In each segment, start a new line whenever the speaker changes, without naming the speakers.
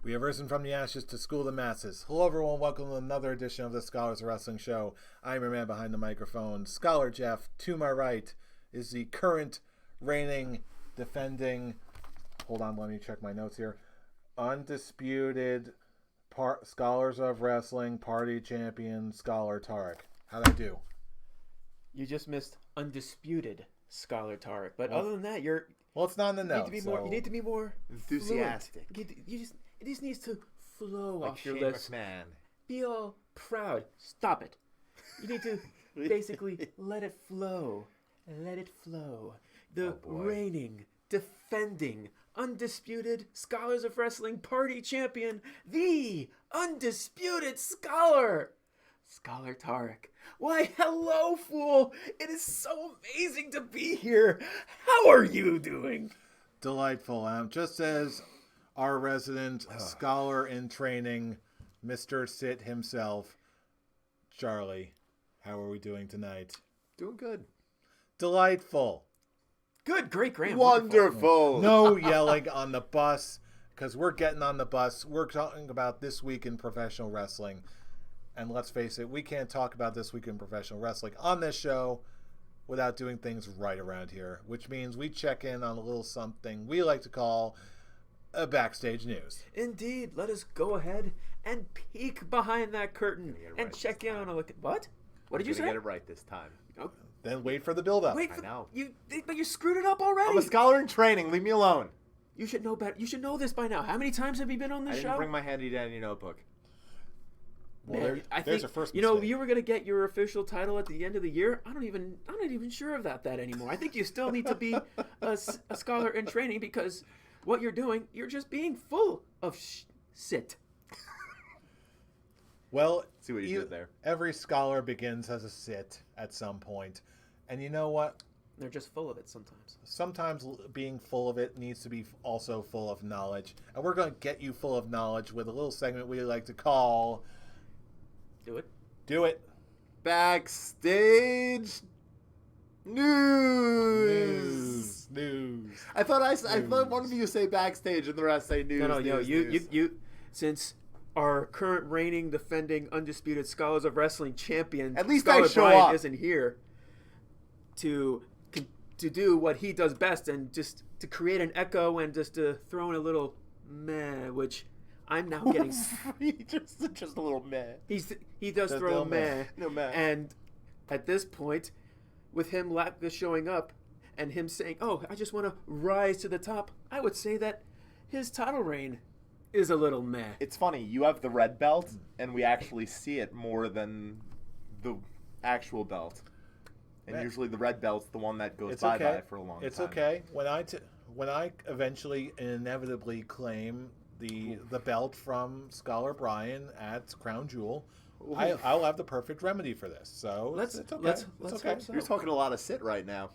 We have risen from the ashes to school the masses. Hello, everyone. Welcome to another edition of the Scholars of Wrestling Show. I'm your man behind the microphone, Scholar Jeff. To my right is the current reigning, defending, hold on, let me check my notes here, undisputed Scholars of Wrestling Party Champion, Scholar Tarek. How'd I do?
You just missed undisputed Scholar Tarek. But other than that, you're...
Well, it's not in the notes.
You need to be more
enthusiastic.
It just needs to flow
like
off your
Shane
lips.
McMahon.
Be all proud. Stop it. You need to basically let it flow. Let it flow. The reigning, defending, undisputed Scholars of Wrestling Party Champion, the undisputed Scholar, Scholar Tarek. Why, hello, fool. It is so amazing to be here. How are you doing?
Delightful. Just as our resident scholar in training, Mr. Sit himself, Charlie, how are we doing tonight?
Doing good.
Delightful.
Good, great, grand.
Wonderful.
No yelling on the bus, because we're getting on the bus. We're talking about this week in professional wrestling. And let's face it, we can't talk about this week in professional wrestling on this show without doing things right around here, which means we check in on a little something we like to call a backstage news.
Indeed. Let us go ahead and peek behind that curtain and check in on a look at... What? What did you say?
Get it right this time.
Oh.
Then wait for the build-up.
Wait,
I know.
But you screwed it up already.
I'm a scholar in training. Leave me alone.
You should know better. You should know this by now. How many times have you been on this
I
show?
didn't bring my handy-dandy notebook.
Well,
Man,
there's a first
you know,
mistake.
you were gonna get your official title at the end of the year. I'm not even sure of that anymore. I think you still need to be a scholar in training, because what you're doing, you're just being full of sit.
Well,
See what you did there.
Every scholar begins as a sit at some point. And you know what?
They're just full of it sometimes.
Sometimes being full of it needs to be also full of knowledge. And we're going to get you full of knowledge with a little segment we like to call...
Do it.
Backstage news. I thought one of you say backstage and the rest say news.
No,
news.
you. Since our current reigning, defending, undisputed Scholars of Wrestling champion,
At least
Scholar
I show
Brian
up.
isn't here to do what he does best, and just to create an echo and just to throw in a little meh, which I'm now getting.
just a little meh.
He does throw a meh.
No meh.
And at this point, with him showing up and him saying, "Oh, I just want to rise to the top," I would say that his title reign is a little meh.
It's funny. You have the red belt, and we actually see it more than the actual belt. And usually the red belt's the one that goes bye-bye for a long time.
It's okay. When I eventually inevitably claim the belt from Scholar Brian at Crown Jewel, I'll have the perfect remedy for this. So it's okay.
Let's
okay.
hope so.
You're talking a lot of sit right now.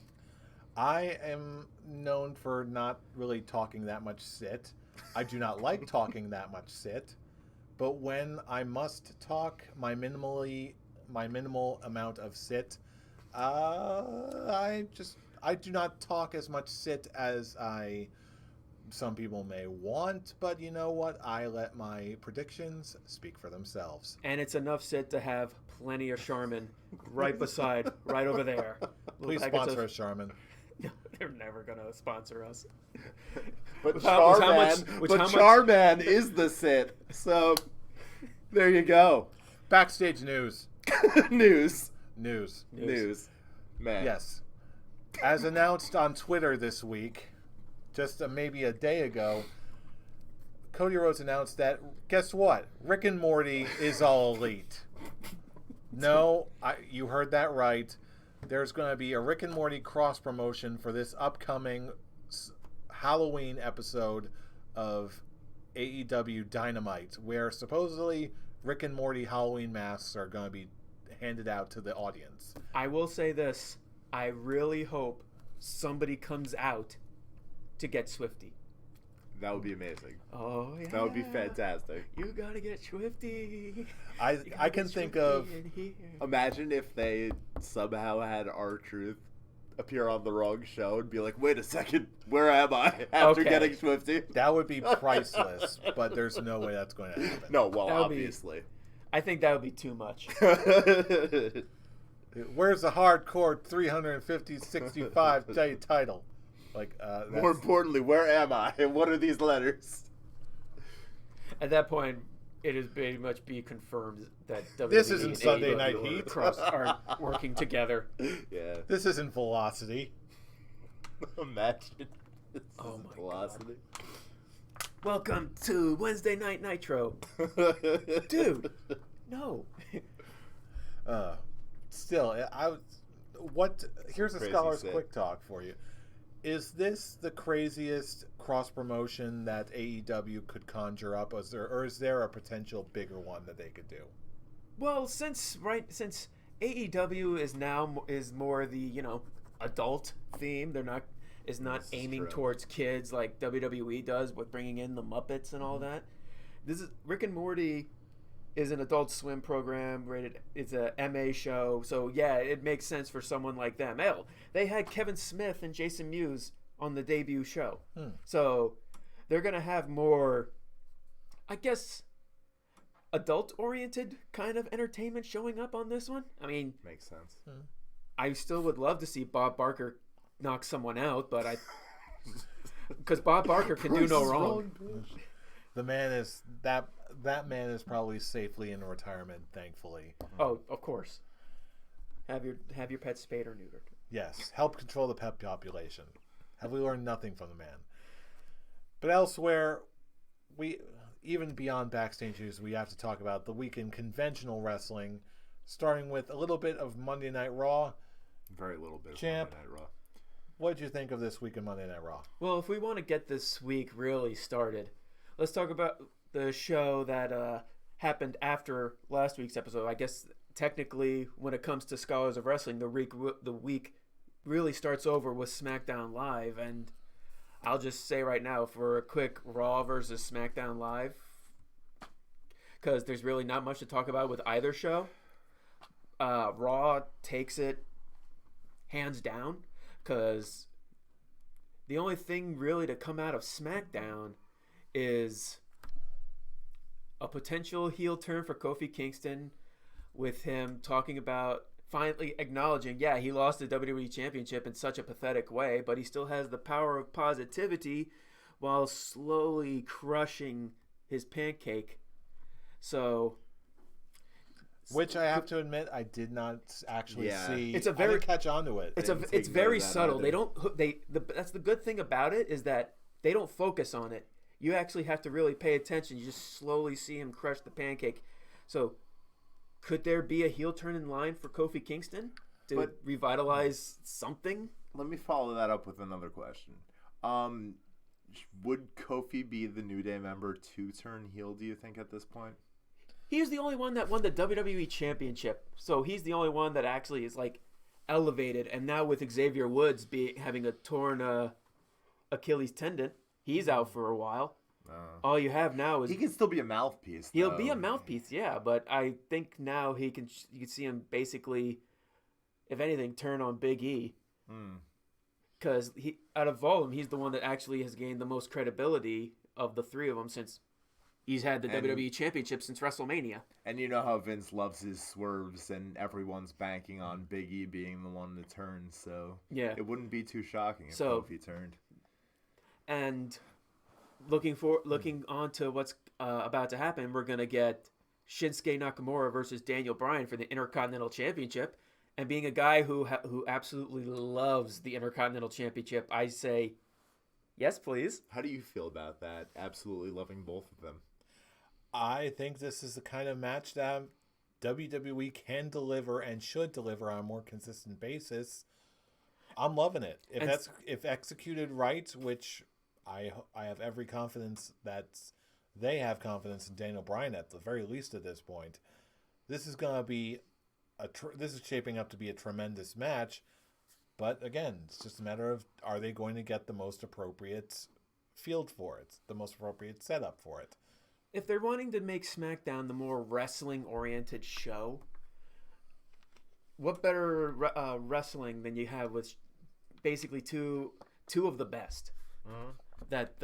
I am known for not really talking that much sit. I do not like talking that much sit. But when I must talk my minimal amount of sit, I do not talk as much sit as some people may want, but you know what? I let my predictions speak for themselves.
And it's enough sit to have plenty of Charmin right over there.
Please sponsor us, Charmin.
No, they're never gonna sponsor us.
But
Charman
Charman is the sit. So there you go.
Backstage news.
News. Man.
Yes. As announced on Twitter this week, just maybe a day ago, Cody Rhodes announced that, guess what? Rick and Morty is all elite. No, you heard that right. There's going to be a Rick and Morty cross promotion for this upcoming Halloween episode of AEW Dynamite, where supposedly Rick and Morty Halloween masks are going to be handed out to the audience.
I will say this. I really hope somebody comes out to get Swifty.
That would be amazing.
Oh, yeah.
That would be fantastic.
You gotta get Swifty.
I can think of...
Imagine if they somehow had R-Truth appear on the wrong show and be like, wait a second, where am I after getting Swifty?
That would be priceless, but there's no way that's going to happen.
No, well, obviously.
I think that would be too much.
Where's the hardcore 350-65 title? Like,
more importantly, where am I? And what are these letters?
At that point, it is very much be confirmed that WWE
this isn't
and
Sunday
AEW
Night Heat
are working together.
Yeah.
This isn't Velocity.
Imagine. This
oh my
Velocity.
God. Welcome to Wednesday Night Nitro. Dude, no.
Still, here's a Scholar's Quick Talk for you. Is this the craziest cross-promotion that AEW could conjure up, or is there a potential bigger one that they could do?
Well, since AEW is more the, adult theme, is not aiming towards kids like WWE does with bringing in the Muppets and all that. This is Rick and Morty is an Adult Swim program rated. It's a MA show, so yeah, it makes sense for someone like them. Hell, they had Kevin Smith and Jason Mewes on the debut show, so they're gonna have more, I guess, adult-oriented kind of entertainment showing up on this one. I mean,
makes sense.
I still would love to see Bob Barker knock someone out, but because Bob Barker can do no wrong.
The man is that man is probably safely in retirement, thankfully.
Oh, of course. Have your pet spayed or neutered.
Yes, help control the pet population. Have we learned nothing from the man? But elsewhere, even beyond backstage news, we have to talk about the week in conventional wrestling, starting with a little bit of Monday Night Raw.
Very little bit of
Champ,
Monday Night Raw.
What did you think of this week in Monday Night Raw?
Well, if we want to get this week really started, let's talk about the show that happened after last week's episode. I guess technically, when it comes to Scholars of Wrestling, the week really starts over with SmackDown Live, and I'll just say right now, for a quick Raw versus SmackDown Live, because there's really not much to talk about with either show. Raw takes it hands down, because the only thing really to come out of SmackDown is a potential heel turn for Kofi Kingston, with him talking about finally acknowledging, yeah, he lost the WWE Championship in such a pathetic way, but he still has the power of positivity while slowly crushing his pancake. So,
which I have to admit, I did not actually see.
It's a
I
very
didn't catch on to it.
It's very subtle. That's the good thing about it, is that they don't focus on it. You actually have to really pay attention. You just slowly see him crush the pancake. So, could there be a heel turn in line for Kofi Kingston to revitalize something?
Let me follow that up with another question. Would Kofi be the New Day member to turn heel, do you think, at this point?
He's the only one that won the WWE Championship. So he's the only one that actually is elevated. And now with Xavier Woods having a torn Achilles tendon, he's out for a while. All you have now is
he can still be a mouthpiece.
He'll be a mouthpiece, yeah. But I think now you can see him basically, if anything, turn on Big E. Because out of all of them, he's the one that actually has gained the most credibility of the three of them, since he's had the WWE Championship since WrestleMania. And
you know how Vince loves his swerves, and everyone's banking on Big E being the one to turn. So
yeah,
it wouldn't be too shocking if Kofi turned.
And looking on to what's about to happen, we're going to get Shinsuke Nakamura versus Daniel Bryan for the Intercontinental Championship. And being a guy who absolutely loves the Intercontinental Championship, I say, yes, please.
How do you feel about that? Absolutely loving both of them.
I think this is the kind of match that WWE can deliver and should deliver on a more consistent basis. I'm loving it. If executed right, which I have every confidence that they have confidence in Daniel Bryan at the very least at this point. This is going to be this is shaping up to be a tremendous match. But again, it's just a matter of, are they going to get the most appropriate field for it, the most appropriate setup for it?
If they're wanting to make SmackDown the more wrestling-oriented show, what better wrestling than you have with basically two of the best that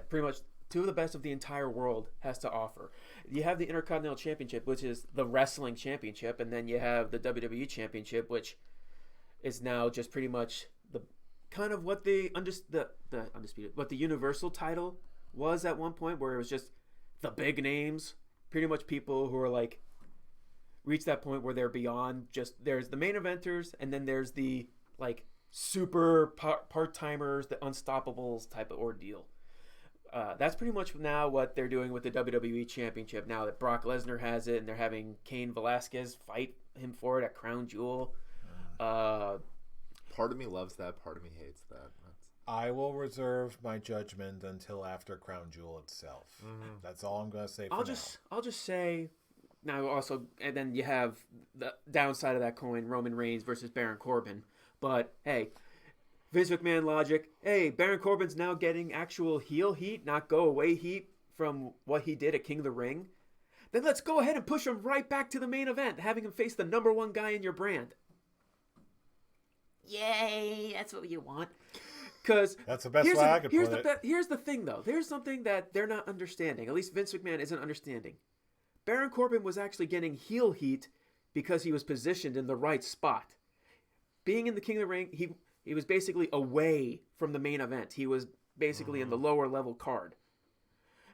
pretty much two of the best of the entire world has to offer. You have the Intercontinental Championship, which is the wrestling championship, and then you have the WWE Championship, which is now just pretty much the kind of what the undisputed, what the Universal title was at one point, where it was just the big names, pretty much people who are like reach that point where they're beyond just there's the main eventers, and then there's the like super part-timers, the unstoppables type of ordeal. That's pretty much now what they're doing with the WWE Championship now that Brock Lesnar has it, and they're having Cain Velasquez fight him for it at Crown Jewel.
Part of me loves that. Part of me hates that.
I will reserve my judgment until after Crown Jewel itself. That's all I'm going to say for now.
I'll just say now also, and then you have the downside of that coin, Roman Reigns versus Baron Corbin. But hey, Vince McMahon logic. Hey, Baron Corbin's now getting actual heel heat, not go away heat from what he did at King of the Ring. Then let's go ahead and push him right back to the main event, having him face the number one guy in your brand. Yay, that's what you want. Because
that's the best way I could put it.
Here's the thing, though. There's something that they're not understanding. At least Vince McMahon isn't understanding. Baron Corbin was actually getting heel heat because he was positioned in the right spot. Being in the King of the Ring, he was basically away from the main event. He was basically in the lower level card.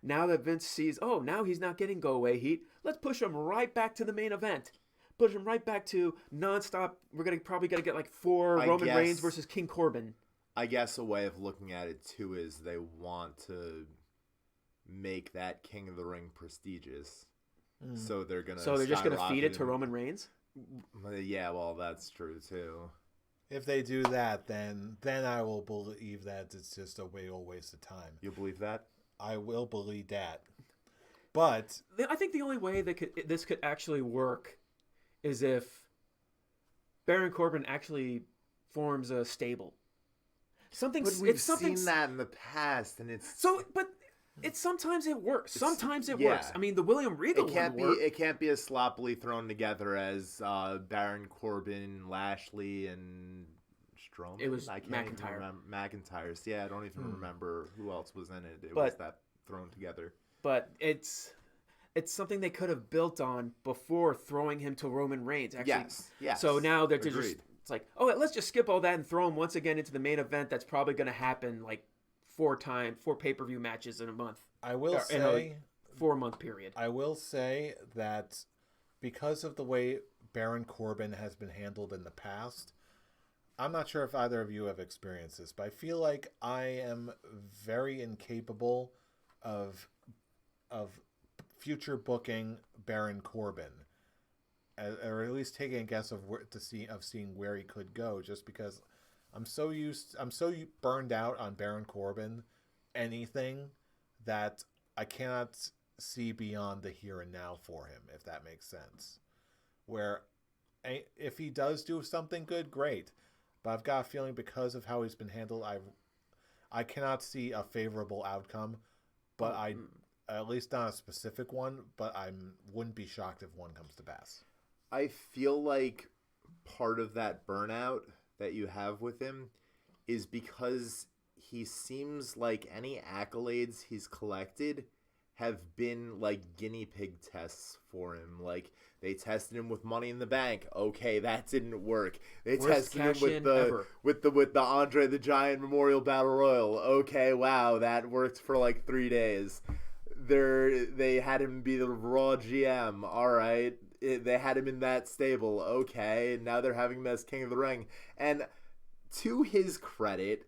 Now that Vince sees, oh, now he's not getting go-away heat, let's push him right back to the main event. Push him right back to nonstop. We're probably gonna get like 4 Roman Reigns versus King Corbin.
I guess a way of looking at it too is they want to make that King of the Ring prestigious. So they're just gonna
feed it to Roman Reigns.
Yeah, well, that's true too.
If they do that, then I will believe that it's just a real waste of time.
You'll believe that?
I will believe that. But
I think the only way that this could actually work is if Baron Corbin actually forms a stable.
We've seen that in the past, and it's
so. But sometimes it works. Sometimes it works. I mean, the William Regal one worked.
It can't be as sloppily thrown together as Baron Corbin, Lashley, and Strowman.
It was
I can't
McIntyre.
Even remember McIntyre's. Yeah, I don't even remember who else was in it. It was that thrown together.
But it's something they could have built on before throwing him to Roman Reigns. Actually.
Yes.
So now they're just it's like, oh, let's just skip all that and throw him once again into the main event. That's probably going to happen like 4 pay-per-view matches in a month.
I will say,
in a 4-month period.
I will say that because of the way Baron Corbin has been handled in the past, I'm not sure if either of you have experienced this, but I feel like I am very incapable of future booking Baron Corbin, or at least taking a guess of seeing where he could go, just because I'm so burned out on Baron Corbin anything that I cannot see beyond the here and now for him, if that makes sense. Where if he does do something good, great, but I've got a feeling because of how he's been handled, I cannot see a favorable outcome. But at least not a specific one, but I wouldn't be shocked if one comes to pass.
I feel like part of that burnout that you have with him is because he seems like any accolades he's collected have been like guinea pig tests for him. Like they tested him with Money in the Bank. Okay, that didn't work. They tested him with the Andre the Giant Memorial Battle Royal. Okay, wow, that worked for like 3 days. They had him be the Raw GM. All right. They had him in that stable. Okay. Now they're having him as King of the Ring. And to his credit,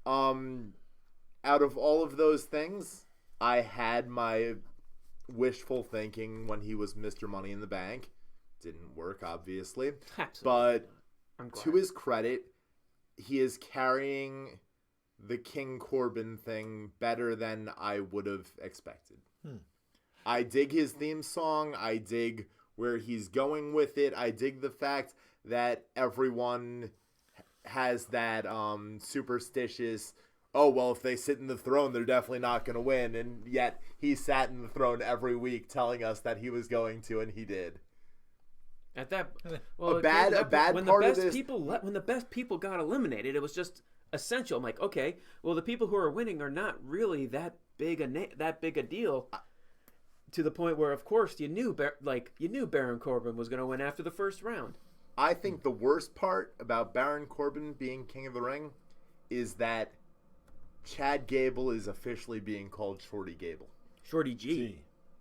out of all of those things, I had my wishful thinking when he was Mr. Money in the Bank. Didn't work, obviously.
Absolutely.
But to his credit, he is carrying the King Corbin thing better than I would have expected. I dig his theme song. I dig where he's going with it. I dig the fact that everyone has that superstitious, oh, well, if they sit in the throne, they're definitely not going to win. And yet he sat in the throne every week telling us that he was going to, and he did.
At that,
A bad
when
part
the
of
best
this.
people when the best people got eliminated, it was just essential. I'm like, okay, well, the people who are winning are not really that big a deal. To the point where, of course, you knew Baron Corbin was going to win after the first round.
I think the worst part about Baron Corbin being King of the Ring is that Chad Gable is officially being called Shorty Gable.
Shorty G.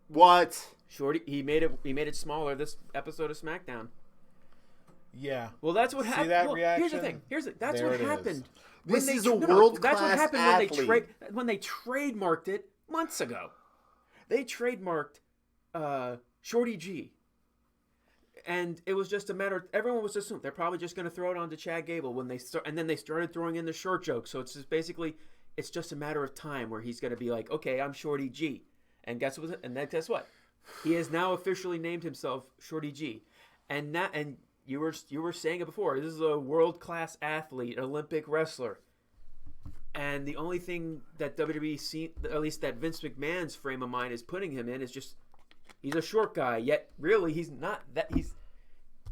What?
Shorty, he made it smaller this episode of SmackDown.
Yeah.
Well, that's what happened.
that
Here's
reaction?
the thing. That's
There
what
it
happened.
This is a world-class
That's what happened
athlete.
when they trademarked it months ago. They trademarked Shorty G. And it was just a matter. Everyone was assumed they're probably just going to throw it onto Chad Gable and then they started throwing in the short joke. So it's just basically, it's just a matter of time where he's going to be like, okay, I'm Shorty G, and guess what? He has now officially named himself Shorty G, and you were saying it before. This is a world-class athlete, an Olympic wrestler, and the only thing that WWE, at least that Vince McMahon's frame of mind is putting him in, is just. He's a short guy, yet really he's not that.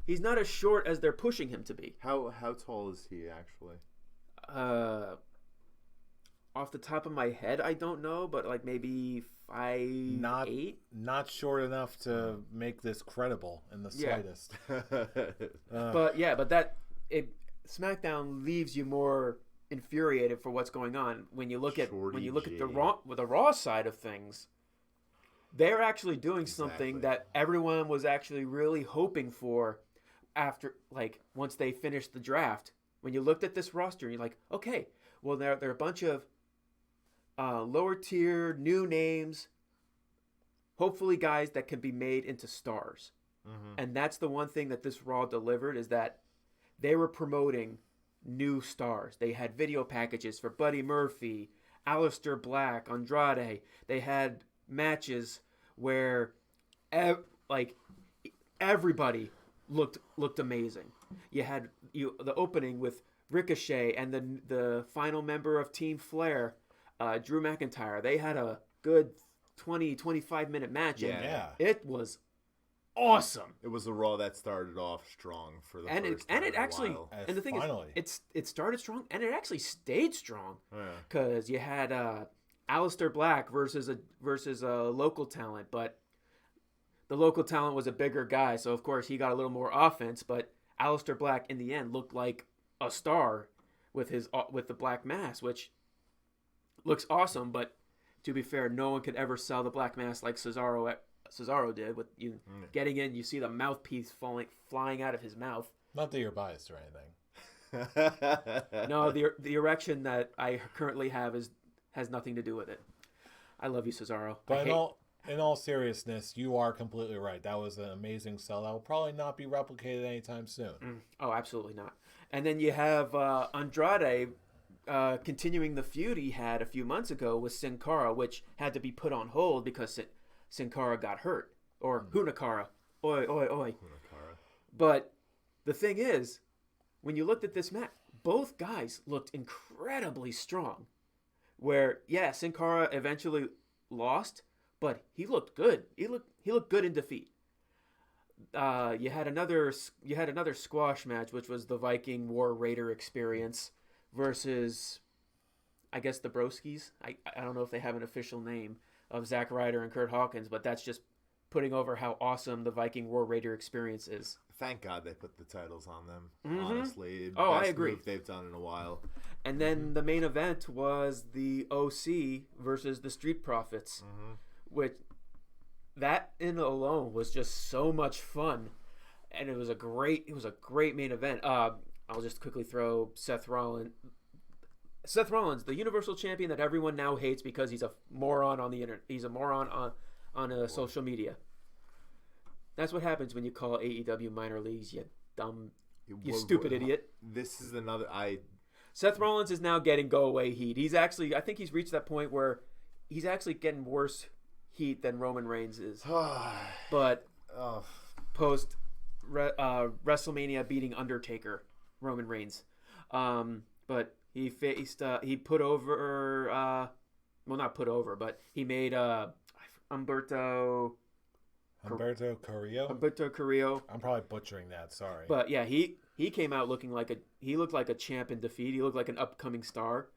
He's not as short as they're pushing him to be.
How tall is he actually?
Off the top of my head, I don't know, but like maybe 5'8".
Not short enough to make this credible in the slightest.
But SmackDown leaves you more infuriated for what's going on when you look at the Raw side of things. They're actually doing something that everyone was actually really hoping for after, like, once they finished the draft. When you looked at this roster, you're like, okay, well, there are a bunch of lower tier, new names, hopefully guys that can be made into stars. Mm-hmm. And that's the one thing that this Raw delivered, is that they were promoting new stars. They had video packages for Buddy Murphy, Aleister Black, Andrade. They had matches where everybody looked amazing. You had the opening with Ricochet and the final member of Team Flair, Drew McIntyre. They had a good 20-25 minute match.
Yeah.
It was awesome.
It was a Raw that started off strong for the first time
and it actually
while.
And the thing is, it started strong and it actually stayed strong because you had Aleister Black versus a local talent, but the local talent was a bigger guy, so of course he got a little more offense. But Aleister Black in the end looked like a star with the black mask, which looks awesome. But to be fair, no one could ever sell the black mask like Cesaro did. With you getting in, you see the mouthpiece flying out of his mouth.
Not that you're biased or anything.
No, the erection that I currently have has nothing to do with it. I love you, Cesaro.
But in all seriousness, you are completely right. That was an amazing sell. That will probably not be replicated anytime soon.
Oh, absolutely not. And then you have Andrade continuing the feud he had a few months ago with Sin Cara, which had to be put on hold because Sin Cara got hurt. Or Hunakara. Oi, oi, oi.
Hunakara.
But the thing is, when you looked at this match, both guys looked incredibly strong. Where, Sin Cara eventually lost, but he looked good. He looked good in defeat. You had another squash match, which was the Viking War Raider Experience versus, I guess, the Broskis. I don't know if they have an official name, of Zack Ryder and Kurt Hawkins, but that's just putting over how awesome the Viking War Raider Experience is.
Thank God they put the titles on them.
Mm-hmm.
Honestly,
best
I
agree.
Move they've done in a while.
And then the main event was the OC versus the Street Profits, which that in alone was just so much fun, and it was a great main event. I'll just quickly throw Seth Rollins, the Universal Champion that everyone now hates because he's a moron on the internet. He's a moron on social media. That's what happens when you call AEW minor leagues, you stupid idiot.
This is another
Seth Rollins is now getting go away heat. I think he's reached that point where he's actually getting worse heat than Roman Reigns is. But post WrestleMania beating Undertaker, Roman Reigns. But he faced he put over not put over, but he made Humberto. Humberto Carrillo.
I'm probably butchering that. Sorry.
But yeah, he came out looking like he looked like a champ in defeat. He looked like an upcoming star.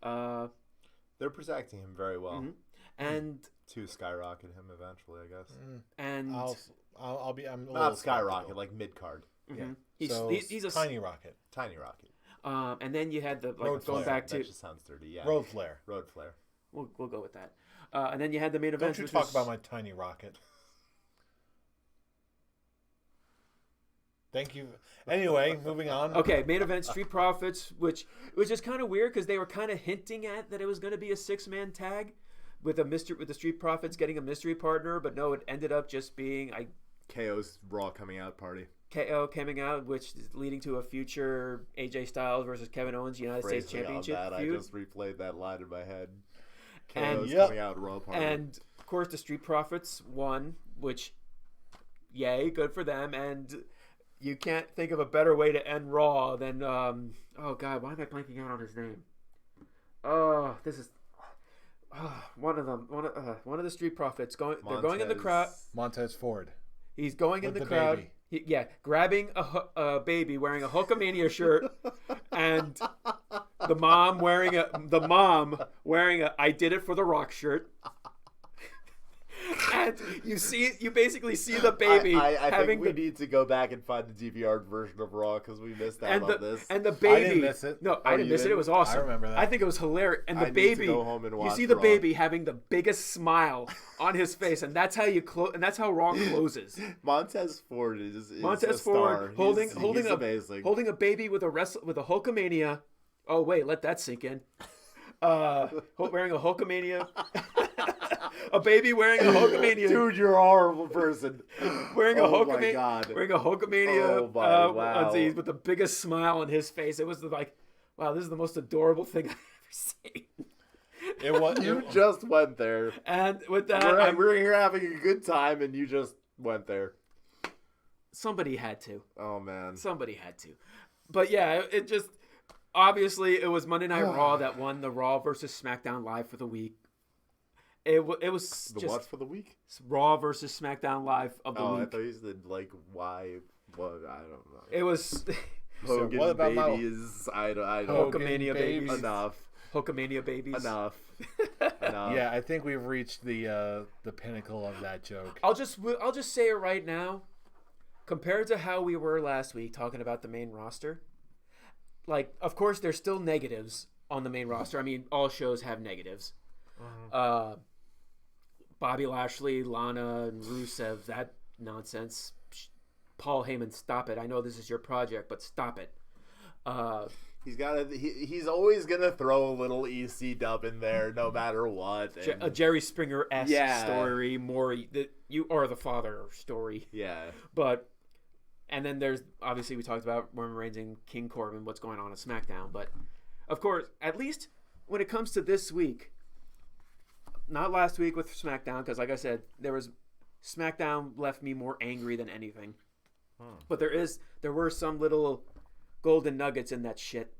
They're protecting him very well.
Mm-hmm. And
to skyrocket him eventually, I guess.
And
I'm
not skyrocket, like mid card.
Mm-hmm.
Yeah.
He's a
tiny rocket.
Tiny rocket.
And then you had the
Road
going
flare.
back to
That just sounds dirty. Yeah.
Road flare.
Road flare.
We'll go with that. And then you had the main event.
Don't you talk about my tiny rocket. Thank you. Anyway, moving on.
Okay, main event Street Profits, which is kind of weird because they were kind of hinting at that it was going to be a 6-man tag with the Street Profits getting a mystery partner, but no, it ended up just being
KO's Raw coming out party.
KO coming out, which is leading to a future AJ Styles versus Kevin Owens United States Championship feud.
I just replayed that line in my head.
And
KO's coming out Raw party.
And of course, the Street Profits won, which, yay, good for them. And you can't think of a better way to end Raw than oh god, why am I blanking out on his name? Oh, this is one of them. One of the Street Profits going. They're going in the crowd.
Montez Ford.
He's going in the crowd. Grabbing a baby wearing a Hulkamania shirt, and the mom wearing a I Did It for the Rock shirt. And you basically see the baby
I think we need to go back and find the DVR version of Raw because we missed out on this.
And the baby,
I didn't miss it.
No, I didn't miss it. It was awesome.
I remember that.
I think it was hilarious. And the
need
baby,
to go home and
you
watch
see the
Raw.
baby having the biggest smile on his face, and that's how you close. And that's how Raw closes.
Montez Ford is
Montez
a star.
Ford holding
amazing.
holding a baby with a Hulkamania. Oh wait, let that sink in. Wearing a Hulkamania. A baby wearing a Hulkamania.
Dude, you're a horrible person.
Wearing a
Oh my God.
Wearing a Hulkamania
wow.
onesie with the biggest smile on his face. It was like, wow, this is the most adorable thing I've ever seen.
It was.
You just went there.
And with that,
we're here having a good time, and you just went there.
somebody had to.
Oh man.
Somebody had to. But yeah, it just obviously it was Monday Night Raw that won the Raw versus SmackDown Live for the week. It was
The
just
what for the week?
Raw versus SmackDown Live of the
Oh,
week.
I thought you said like why? What? I don't know.
It was
Hogan
what about my-
babies. I don't.
Hulkamania babies.
Enough.
Hulkamania babies.
Enough.
Yeah, I think we've reached the pinnacle of that joke.
I'll just say it right now. Compared to how we were last week talking about the main roster, like, of course, there's still negatives on the main roster. I mean, all shows have negatives. Bobby Lashley, Lana, and Rusev, that nonsense. Paul Heyman, stop it. I know this is your project, but stop it.
He's always gonna throw a little EC dub in there, no matter what.
A Jerry Springer-esque
Yeah.
story, more you are the father story.
Yeah.
And then there's, obviously, we talked about Roman Reigns and King Corbin, what's going on at SmackDown. But, of course, at least when it comes to this week, not last week with SmackDown, because, like I said, SmackDown left me more angry than anything. But there were some little golden nuggets in that shit.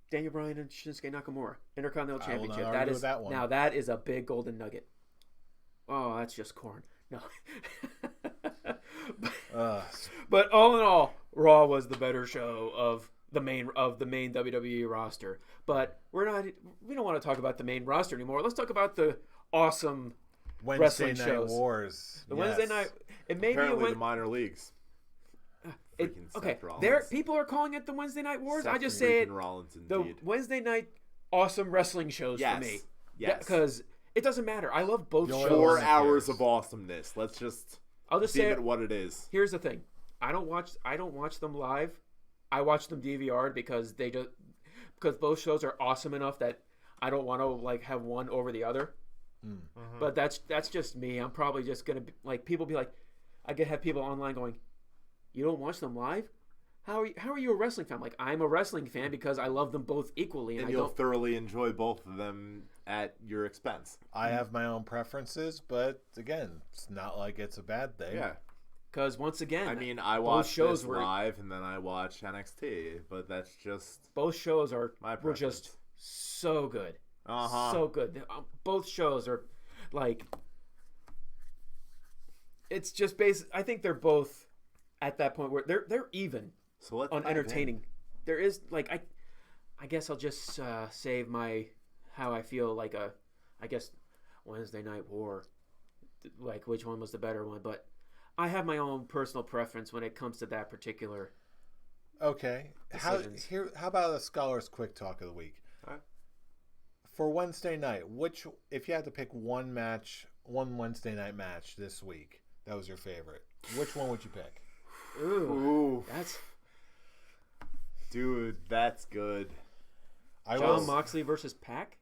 Daniel Bryan and Shinsuke Nakamura, Intercontinental Championship.
not argue with that one.
Now that is a big golden nugget. Oh, that's just corn. No. But all in all, Raw was the better show of the main WWE roster. But we don't want to talk about the main roster anymore. Let's talk about the awesome
Wednesday
wrestling
Night
shows.
Wars.
The
Yes.
Wednesday night. It may
Apparently
be
the minor leagues. Freaking
okay.
Seth Rollins.
There, people are calling it the Wednesday Night Wars. I just say it.
Rollins,
The
indeed.
Wednesday night awesome wrestling shows for me.
Yes.
Because it doesn't matter. I love both
You'll
shows.
4
Who
hours
cares?
of awesomeness. Let's just
I'll just
deem
say
it what it is.
Here's the thing. I don't watch them live. I watch them DVR'd because both shows are awesome enough that I don't want to like have one over the other. But that's just me. I'm probably just gonna be, like, people be like, I could have people online going, "You don't watch them live? How are you a wrestling fan?" I'm like, I'm a wrestling fan because I love them both equally, and
And
I
you'll
don't.
thoroughly enjoy both of them at your expense.
I have my own preferences, but again, it's not like it's a bad thing.
Yeah.
Because once again,
I mean, I
both
watch
shows
this
were
live and then I watch NXT, but that's just
both shows were
preference.
just so good.
Uh-huh.
So good. Both shows are like it's just I think they're both at that point where they're even on entertaining. There is like I guess I'll just save how I feel like I guess Wednesday Night War, like which one was the better one, but I have my own personal preference when it comes to that particular.
Okay. How about a Scholar's Quick Talk of the Week?
All right.
For Wednesday night, if you had to pick one Wednesday night match this week, that was your favorite, which one would you pick?
Ooh.
That's good.
Jon Moxley versus Pac?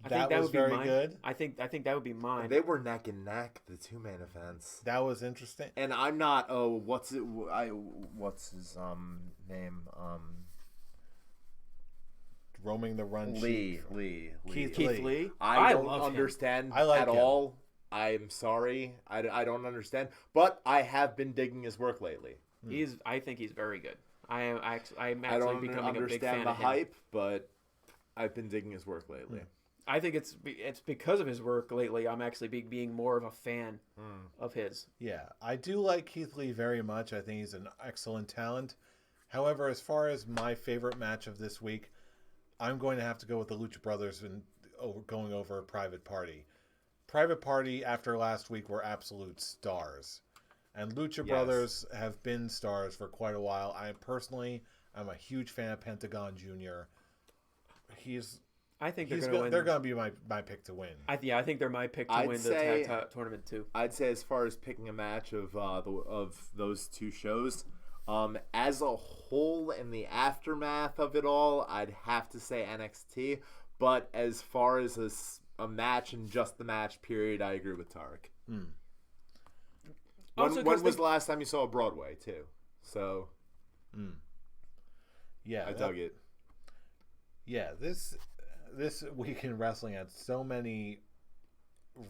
I think that
was
would be
very
mine.
good.
I think that would be mine.
They were neck and neck, the two main events.
That was interesting.
And I'm not. What's his name?
Roaming the Run.
Lee.
Keith
Lee.
I don't
love
understand
him. I like
at
him.
all. I'm sorry. I don't understand. But I have been digging his work lately.
I think he's very good. I'm actually
I don't
becoming a big fan
understand the
of him.
hype, but I've been digging his work lately.
I think it's because of his work lately. I'm actually being more of a fan of his.
Yeah, I do like Keith Lee very much. I think he's an excellent talent. However, as far as my favorite match of this week, I'm going to have to go with the Lucha Brothers and going over Private Party. Private Party, after last week, were absolute stars. And Lucha Brothers have been stars for quite a while. I'm a huge fan of Pentagon Jr.
I think they're going to win.
They're going to be my pick to win.
I think they're my pick to win the tag tournament too.
I'd say as far as picking a match of those two shows, as a whole in the aftermath of it all, I'd have to say NXT. But as far as a match and just the match period, I agree with Tarek. When was the last time you saw a Broadway too? So,
yeah,
I dug it.
Yeah, this week in wrestling had so many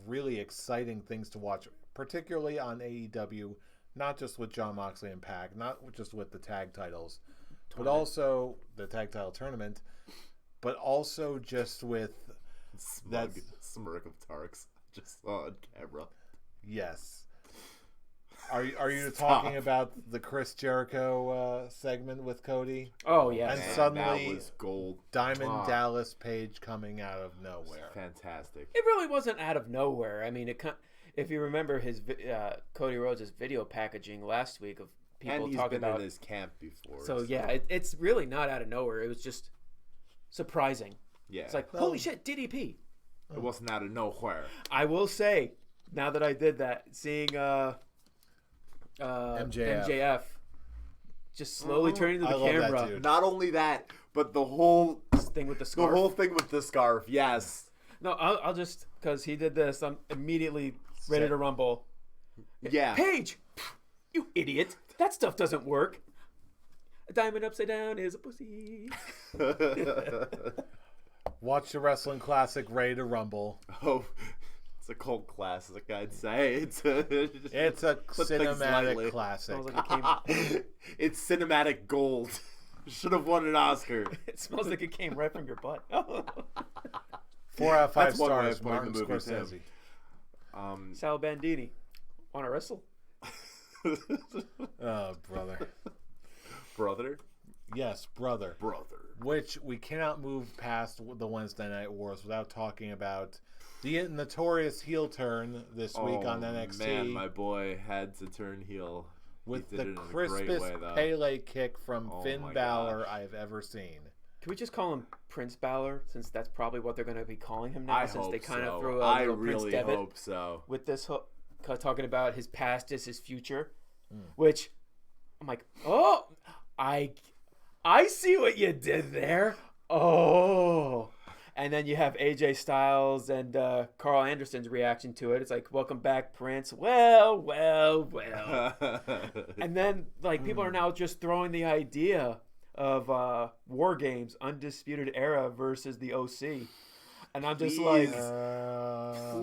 really exciting things to watch, particularly on AEW, not just with Jon Moxley and Pac, not just with the tag titles, but also the tag title tournament, but also just with
that smirk of Tarek's just on camera.
Yes. Are you talking about the Chris Jericho segment with Cody?
Oh yeah,
and suddenly
that was gold.
Diamond Dallas Page coming out of nowhere.
Fantastic.
It really wasn't out of nowhere. I mean, if you remember his Cody Rhodes' video packaging last week of people talking about
in his camp before.
So yeah, it's really not out of nowhere. It was just surprising.
Yeah,
it's like holy shit, DDP.
It wasn't out of nowhere.
I will say, now that I did that, seeing MJF just slowly turning to the camera.
Not only that, but the whole
thing with the scarf.
The whole thing with the scarf. Yes.
No, I'll just because he did this. I'm immediately ready to rumble.
Yeah.
Paige, you idiot! That stuff doesn't work. A diamond upside down is a pussy.
Watch the Wrestling Classic, Ready to Rumble.
Oh. It's a cult classic, I'd say. It's a
cinematic classic.
It's cinematic gold. Should have won an Oscar.
It smells like it came right from your butt.
4 out of 5 stars. Martin Scorsese.
Sal Bandini. Want to wrestle?
Oh, brother.
Brother?
Yes, brother.
Brother.
Which we cannot move past the Wednesday Night Wars without talking about the notorious heel turn this week on NXT.
Man, my boy had to turn heel.
With the crispest Pele kick from Finn Balor I have ever seen.
Can we just call him Prince Balor, since that's probably what they're going to be calling him now, since they kind of threw a little Prince Devitt.
I hope so.
With this talking about his past is his future, which I'm like, oh, I see what you did there. Oh. And then you have AJ Styles and Carl Anderson's reaction to it. It's like, welcome back, Prince. Well. And then, like, people are now just throwing the idea of War Games, Undisputed Era versus the OC. And I'm just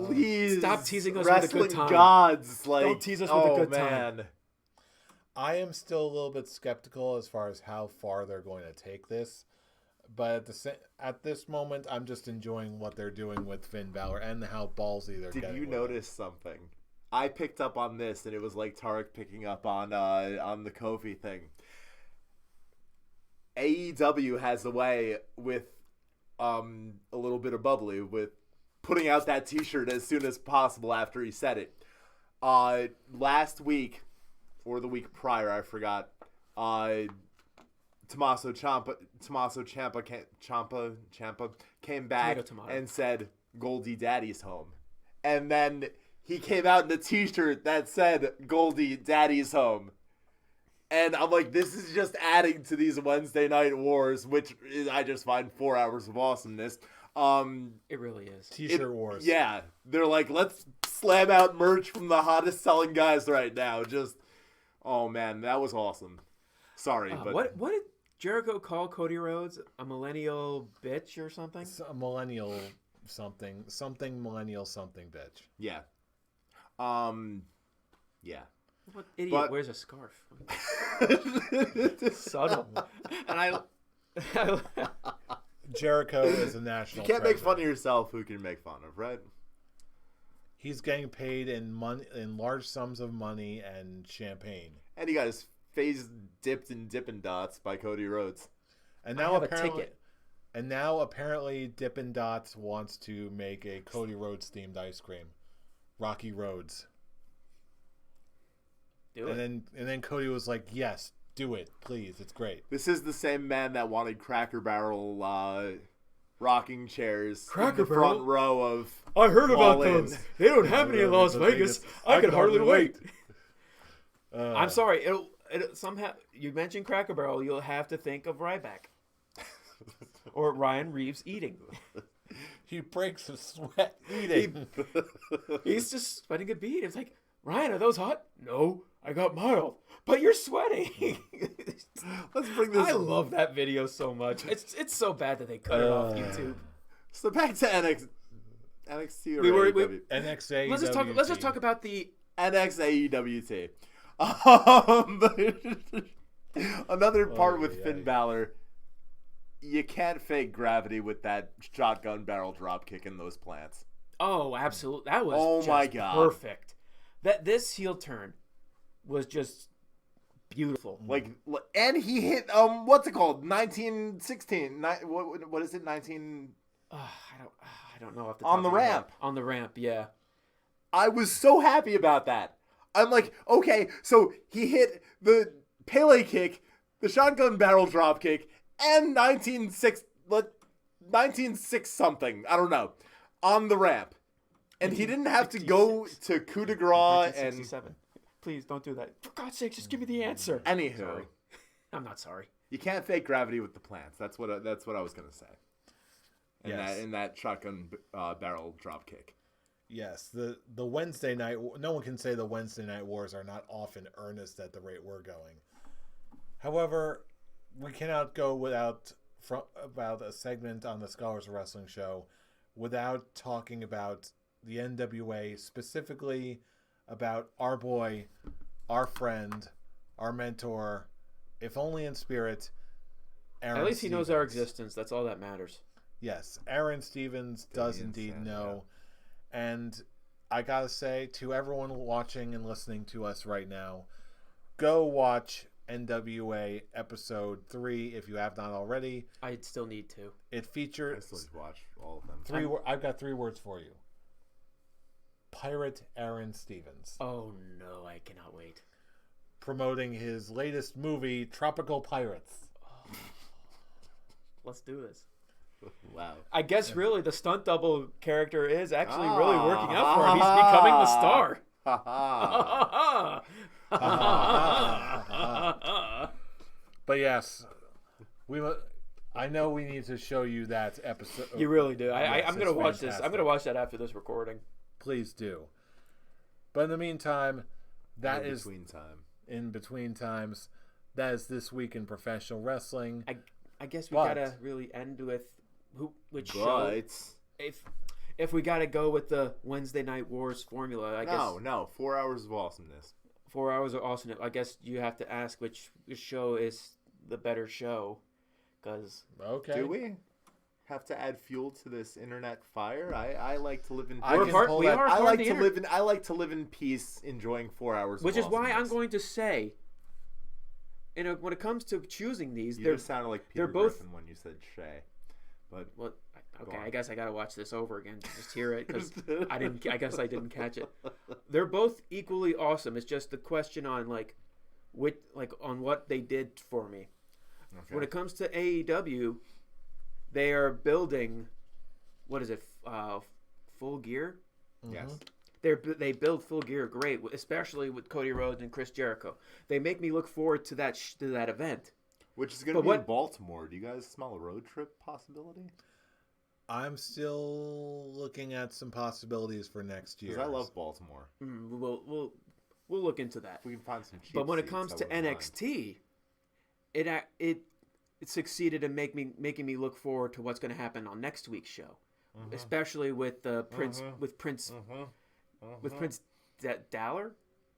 please
stop teasing us with a good time.
Gods, like,
don't tease us with a good time.
I am still a little bit skeptical as far as how far they're going to take this. But at this moment, I'm just enjoying what they're doing with Finn Balor and how ballsy they're getting.
Did you notice something? I picked up on this, and it was like Tarek picking up on the Kofi thing. AEW has a way with a little bit of bubbly with putting out that T-shirt as soon as possible after he said it. Last week or the week prior, I forgot. Tommaso Ciampa came back and said, "Goldie Daddy's home," and then he came out in a T-shirt that said, "Goldie Daddy's home." And I'm like, this is just adding to these Wednesday night wars, which I just find 4 hours of awesomeness.
It really is.
T-shirt wars.
Yeah. They're like, let's slam out merch from the hottest selling guys right now. Just, oh man, that was awesome. Sorry, but
what did Jericho call Cody Rhodes? A millennial bitch or something?
It's a millennial something millennial something bitch.
yeah. Yeah.
What idiot wears a scarf?
Subtle.
And
Jericho is a national
You can't make
treasure.
fun of yourself. Who can you make fun of, right?
He's getting paid in large sums of money and champagne.
And he got his face dipped in Dippin' Dots by Cody Rhodes.
And
I
now
have a
apparently,
ticket.
And now apparently Dippin' Dots wants to make a Cody Rhodes themed ice cream, Rocky Roads.
Do it.
And then Cody was like, "Yes, do it, please. It's great."
This is the same man that wanted Cracker Barrel rocking chairs
Cracker
in the front
Barrel?
row of.
I heard about
All In.
those. They don't have any in Las Vegas. I can hardly wait. I'm sorry. It'll somehow. You mentioned Cracker Barrel, you'll have to think of Ryback or Ryan Reeves eating.
He breaks a sweat eating.
He's just sweating a bead. It's like, Ryan, are those hot? No, I got mild. But you're sweating.
Let's bring this.
I love that video so much. It's so bad that they cut it off YouTube.
So back to NXT or AEW.
NXT.
Let's just talk about the
NXT Another part with Finn Balor. You can't fake gravity with that shotgun barrel drop kick in those plants.
Oh, absolutely. That was
Oh
just
my God.
perfect. This heel turn was just beautiful.
Like, and he hit what's it called? 1916. What is it? 19.
I don't know. Off the
On
top
the
of my head.
ramp.
On the ramp, yeah.
I was so happy about that. I'm like, okay, so he hit the Pele kick, the shotgun barrel drop kick, and 1906 something. I don't know. On the ramp. And he didn't have to go to coup de grace and...
1967. Please don't do that. For God's sake, just give me the answer.
Anywho.
Sorry. I'm not sorry.
You can't fake gravity with the plants. That's what I was going to say. In that shotgun barrel drop kick.
Yes, the Wednesday night. No one can say the Wednesday night wars are not often earnest at the rate we're going. However, we cannot go about a segment on the Scholars of Wrestling show without talking about the NWA, specifically about our boy, our friend, our mentor, if only in spirit, Aaron
At least he knows our
Stevens.
existence. That's all that matters.
Yes, Aaron Stevens does indeed know. And I gotta say, to everyone watching and listening to us right now, go watch NWA episode 3 if you have not already.
I still need to.
It features...
I still need to watch all of them.
I've got 3 words for you. Pirate Aaron Stevens.
Oh no, I cannot wait.
Promoting his latest movie, Tropical Pirates.
Let's do this.
Wow.
I guess really the stunt double character is actually really working out for him. He's becoming the star.
But yes, I know we need to show you that episode.
You really do. I'm going to watch this.
fantastic.
I'm going to watch that after this recording.
Please do. But in the meantime, that is
in between
in between times. That is this week in professional wrestling.
I guess we gotta really end with which show. If we gotta go with the Wednesday Night Wars formula, I guess.
No, 4 hours of awesomeness.
4 hours of awesomeness. I guess you have to ask which show is the better show, because
Okay.
Do we? have to add fuel to this internet fire. I like to live in.
I
We're
can
part,
pull
we
that-
are
I
part
like
of the
to
inter-
live in. I like to live in peace, enjoying 4 hours.
Which
of
is why I'm
awesomeness.
going to say, when it comes to choosing these,
You
they're
just sounded like Peter
they're both-
Griffin when you said Shay. But
well, okay.
on.
I guess I gotta watch this over again to just hear it because I guess I didn't catch it. They're both equally awesome. It's just the question on on what they did for me.
Okay.
When it comes to AEW, they are building. What is it? Full Gear.
Yes.
They build Full Gear great, especially with Cody Rhodes and Chris Jericho. They make me look forward to that event.
Which is going to be in Baltimore. Do you guys smell a road trip possibility?
I'm still looking at some possibilities for next year.
Because I love Baltimore.
We'll look into that.
If we can find some cheap
But when it
seats,
comes
I
to
wouldn't mind.
NXT, it succeeded in making me look forward to what's going to happen on next week's show, especially with Prince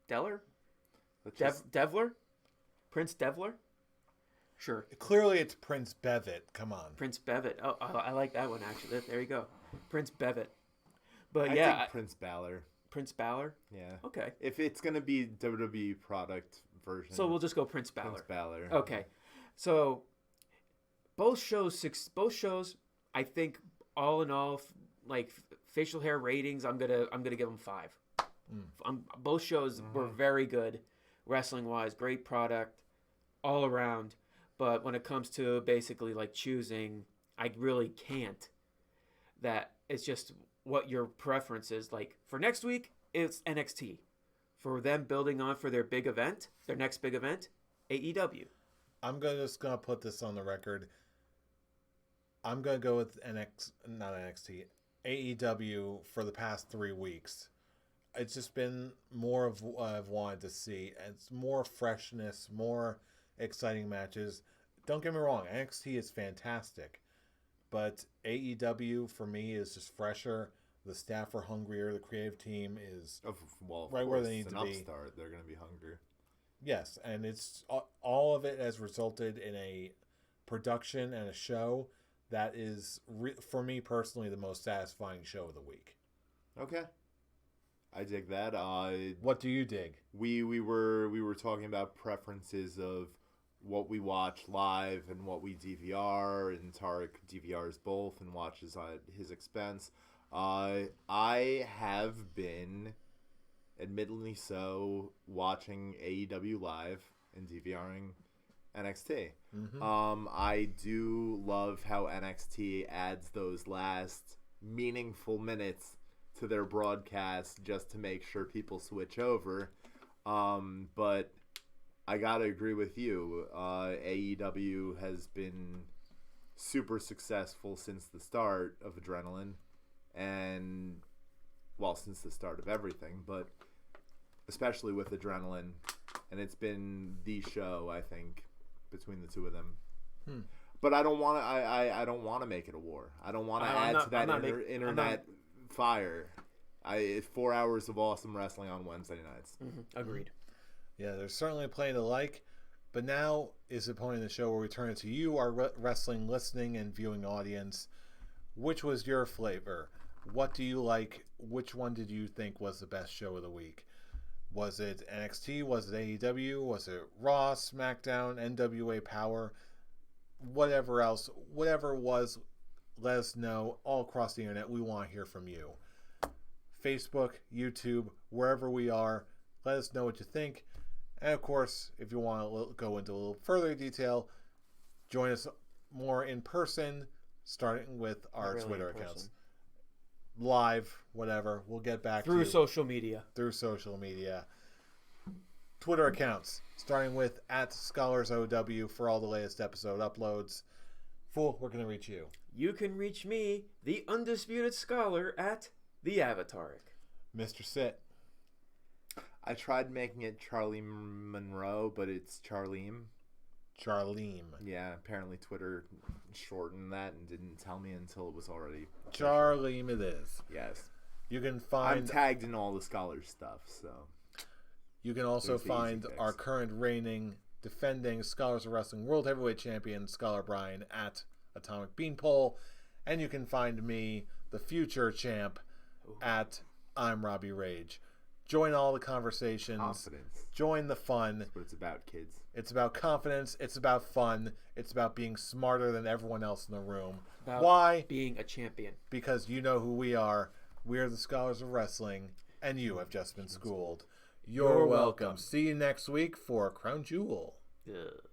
Deller,
Let's just-
Devler, Prince Devler. Sure,
Clearly, it's Prince Devitt. Come on.
Prince Devitt. Oh, I like that one actually. There you go, Prince Devitt. But
I
yeah,
think Prince Balor.
Prince Balor.
Yeah.
Okay,
If it's going to be WWE product version.
so we'll just go Prince Balor.
Prince Balor.
Okay, so both shows, I think, all in all, facial hair ratings, I'm gonna give them 5. Both shows were very good, wrestling wise, great product, all around. But when it comes to basically choosing, I really can't. That it's just what your preference is. For next week, it's NXT. For them building on for their big event, their next big event, AEW.
I'm just gonna put this on the record. I'm gonna go with AEW for the past 3 weeks. It's just been more of what I've wanted to see. It's more freshness, more exciting matches. Don't get me wrong, NXT is fantastic, but AEW for me is just fresher. The staff are hungrier. The creative team is
Of
right where they need
it's
to
an
be.
upstart. They're going to be hungry.
Yes, and it's all of it has resulted in a production and a show that is for me personally the most satisfying show of the week.
Okay. I dig that.
What do you dig?
We were talking about preferences of what we watch live and what we DVR, and Tarek DVRs both and watches at his expense. I have been, admittedly so, watching AEW live and DVRing NXT. I do love how NXT adds those last meaningful minutes to their broadcast just to make sure people switch over. But I gotta agree with you. AEW has been super successful since the start of Adrenaline, and since the start of everything, but especially with Adrenaline, and it's been the show, I think, between the two of them. But I don't want to. I don't want to make it a war. I don't want to add to that internet fire. 4 hours of awesome wrestling on Wednesday nights.
Agreed.
Yeah, there's certainly plenty to like, but now is the point in the show where we turn it to you, our wrestling listening and viewing audience. Which was your flavor? What do you like? Which one did you think was the best show of the week? Was it NXT? Was it AEW? Was it Raw, SmackDown, NWA Power? Whatever else, whatever it was, let us know all across the internet. We want to hear from you. Facebook, YouTube, wherever we are, let us know what you think. And of course, if you want to go into a little further detail, join us more in person, starting with our
Not really
Twitter
in
accounts.
person.
Live, whatever. We'll get back
Through
to
social media.
through social media. Twitter accounts, starting with @ScholarsOW for all the latest episode uploads. Fool, where can I reach you?
You can reach me, the Undisputed Scholar, at the Avataric.
Mr. Sit.
I tried making it Charlie Monroe, but it's Charlene.
Charlene.
Yeah, apparently Twitter shortened that and didn't tell me until it was already.
Charlene it is.
Yes.
You can
I'm
find
tagged in all the Scholars stuff, so.
you can also
There's the easy
find
fix.
our current reigning defending Scholars of Wrestling World Heavyweight Champion Scholar Brian at Atomic Beanpole, And you can find me, the future champ, at I'm Robbie Rage. Join all the conversations.
Confidence.
Join the fun.
That's what it's about, kids.
It's about confidence. It's about fun. It's about being smarter than everyone else in the room.
About
Why?
being a champion.
Because you know who we are. We are the Scholars of Wrestling, and you have just been schooled. You're welcome. See you next week for Crown Jewel.
Ugh.